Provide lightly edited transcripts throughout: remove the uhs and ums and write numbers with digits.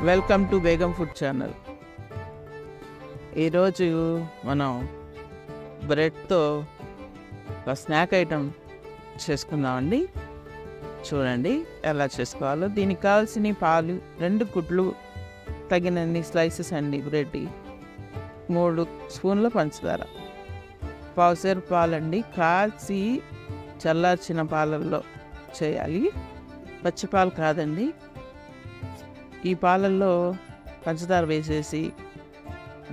Welcome to Begum food channel. ఈరోజు మనం బ్రెడ్తో ఒక స్నాక్ ఐటెం చేసుకుందామండి. చూడండి ఎలా చేసుకోవాలో. దీనికి కావాల్సిన పాలు 2 గుడ్లు, తగినన్ని స్లైసెస్ అండి బ్రెడ్, 3 స్పూన్ల పంచదార, పావుసేరు పాలండి. కాచి చల్లార్చిన పాలల్లో చేయాలి, పచ్చి పాలు కాదండి. ఈ పాలల్లో పంచదార వేసేసి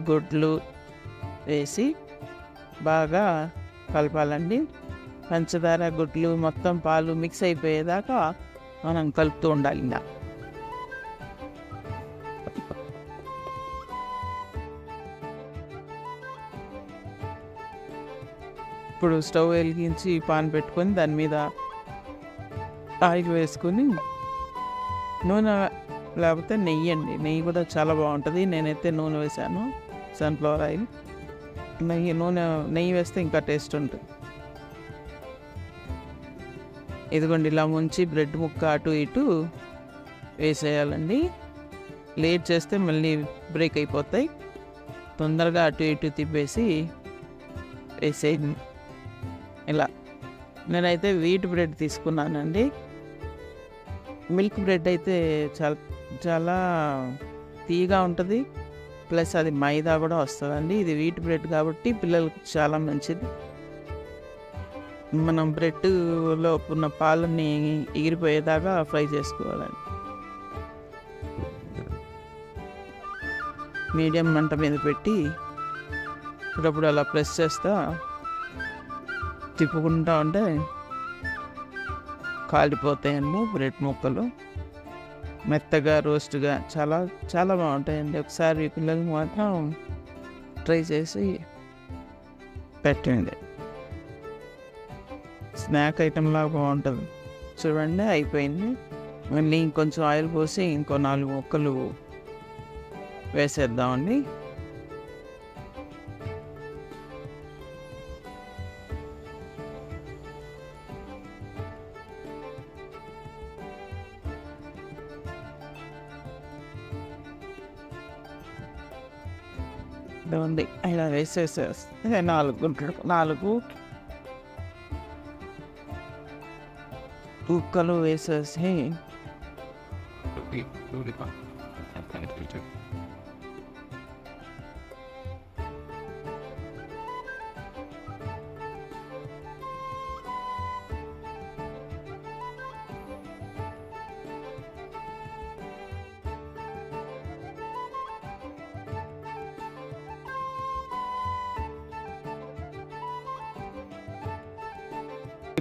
గుడ్లు వేసి బాగా కలపాలండి. పంచదార, గుడ్లు మొత్తం పాలు మిక్స్ అయిపోయేదాకా మనం కలుపుతూ ఉండాలి. ఇంకా ఇప్పుడు స్టవ్ వెలిగించి పాన్ పెట్టుకొని దాని మీద ఆయిల్ వేసుకొని, నూనె లేకపోతే నెయ్యి అండి, నెయ్యి కూడా చాలా బాగుంటుంది. నేనైతే నూనె వేసాను, సన్ఫ్లవర్ ఆయిల్. నెయ్యి వేస్తే ఇంకా టేస్ట్ ఉంటుంది. ఇదిగోండి, ఇలా ముంచి బ్రెడ్ ముక్క అటు ఇటు వేసేయాలండి. లేట్ చేస్తే మళ్ళీ బ్రేక్ అయిపోతాయి. తొందరగా అటు ఇటు తిప్పేసి వేసేయండి. ఇలా నేనైతే వీట్ బ్రెడ్ తీసుకున్నానండి. మిల్క్ బ్రెడ్ అయితే చాలా చాలా తీయగా ఉంటుంది, ప్లస్ అది మైదా కూడా వస్తుందండి. ఇది వీట్ బ్రెడ్ కాబట్టి పిల్లలకు చాలా మంచిది. మనం బ్రెడ్లో ఉన్న పాలని ఎగిరిపోయేదాకా ఫ్రై చేసుకోవాలండి. మీడియం మంట మీద పెట్టి అప్పుడప్పుడు అలా ప్రెస్ చేస్తా తిప్పుకుంటా ఉంటే కాలిపోతాయండి బ్రెడ్ ముక్కలు. మెత్తగా రోస్ట్గా చాలా చాలా బాగుంటాయండి. ఒకసారి పిల్లలు మాత్రం ట్రై చేసి పెట్టండి. స్నాక్ ఐటెంలాగా బాగుంటుంది. చూడండి, అయిపోయింది. మళ్ళీ ఇంకొంచెం ఆయిల్ పోసి ఇంకో 4 ముక్కలు వేసేద్దామండి. ఉంది ఇలా వేసేసేస్తే 4 ముక్కలు వేసేసి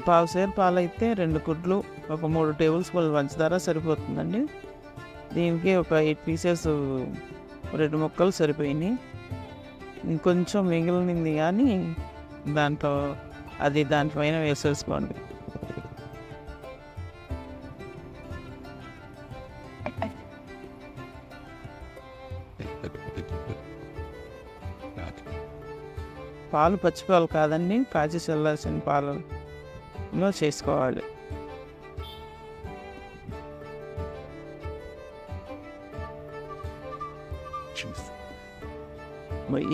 పావుసేరు పాలైతే 2 గుడ్లు, ఒక 3 టేబుల్ స్పూన్లు పంచదార సరిపోతుందండి. దీనికి ఒక 8 పీసెస్ బ్రెడ్ ముక్కలు సరిపోయినాయి. ఇంకొంచెం మిగిలింది కానీ దానిపైన వేసేసుకోండి. పాలు పచ్చి పాలు కాదండి, కాచి చల్లాల్సిన పాలలో చేసుకోవాలి.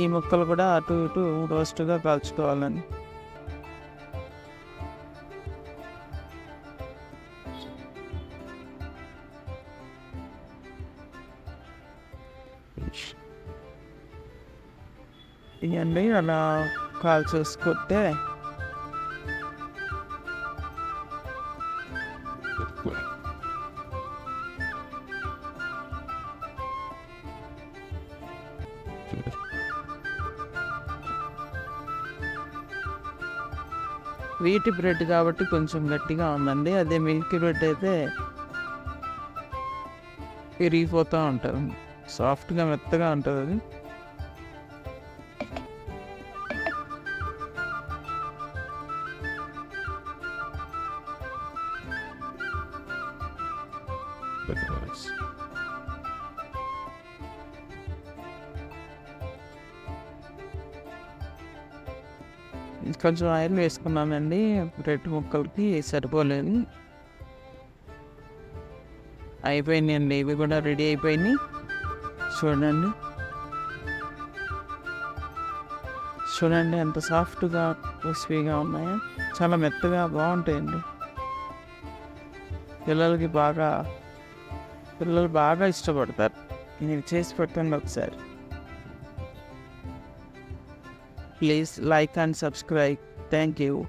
ఈ ముక్కలు కూడా అటు ఇటు రోస్ట్గా కాల్చుకోవాలని. ఇవన్నీ అలా కాల్చేసుకుంటే వీటి బ్రెడ్ కాబట్టి కొంచెం గట్టిగా ఉందండి. అదే మిల్క్ బ్రెడ్ అయితే విరిగిపోతూ ఉంటుంది, సాఫ్ట్గా మెత్తగా ఉంటుంది అది. కొంచెం ఆయిల్ వేసుకున్నానండి, బ్రెడ్ ముక్కలకి సరిపోలేదు. అయిపోయినాయండి, ఇవి కూడా రెడీ అయిపోయినాయి. చూడండి చూడండి ఎంత సాఫ్ట్గా క్రిస్పీగా ఉన్నాయో, చాలా మెత్తగా బాగుంటాయండి. పిల్లలు బాగా ఇష్టపడతారు. నేను చేసి పెట్టండి ఒకసారి. Please like and subscribe. Thank you.